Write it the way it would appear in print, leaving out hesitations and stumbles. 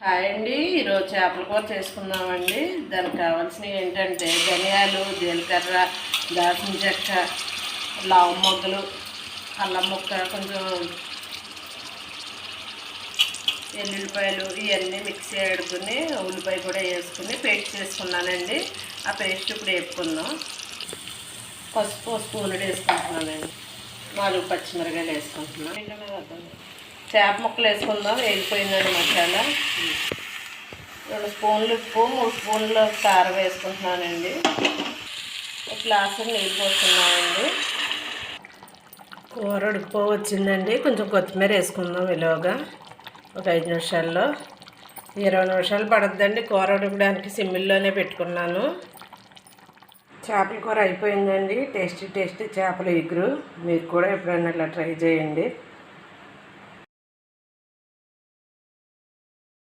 Hi అండి, ఈరోజు చేపల కూర చేసుకుందామండి. దానికి కావాల్సినవి ఏంటంటే ధనియాలు, జీలకర్ర, దాల్చిన చెక్క, లావు మొగ్గలు, అల్లం ముక్క, కొంచెం ఎల్లుల్లిపాయలు ఇవన్నీ మిక్సీ ఆడుకుని ఉల్లిపాయ కూడా వేసుకుని పేస్ట్ చేసుకున్నానండి. ఆ పేస్ట్ ఇప్పుడు వేపుకుందాం. పసుపు స్పూన్ వేసుకుంటున్నానండి. 4 పచ్చిమిరకాయలు వేసుకుంటున్నాను. చేప ముక్కలు వేసుకుందాం. వేగిపోయిందండి మసాలా. 2 స్పూన్లు ఉప్పు, 3 స్పూన్లు కారం వేసుకుంటున్నానండి. ఒక గ్లాసు నీళ్ళు పోస్తున్నానండి. కూర ఉడికిపో వచ్చిందండి. కొంచెం కొత్తిమీర వేసుకుందాం. విలువగా ఒక 5 నిమిషాల్లో, 20 నిమిషాలు పడుతుందండి కూర ఉడకడానికి. సిమ్మిల్లోనే పెట్టుకున్నాను. చేపల కూర అయిపోయిందండి. టేస్టీ చేపల ఇగురు. మీరు కూడా ఎప్పుడైనా ఇట్లా ట్రై చేయండి.